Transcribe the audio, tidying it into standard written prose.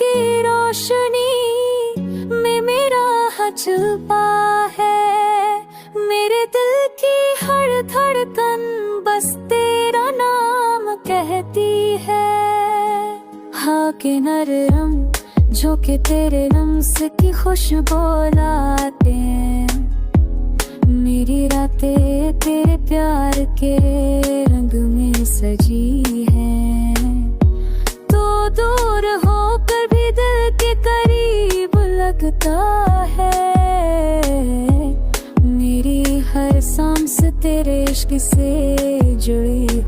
की रोशनी में मेरा छुपा है। मेरे दिल की हर धड़कन बस तेरा नाम कहती है। हाँ के नरम झोंके तेरे रंग की खुशबू लाते हैं। मेरी रातें तेरे प्यार के रंग में सजी है। तो दूर होकर भी दिल के करीब लगता है। मेरी हर सांस तेरे इश्क से जुड़ी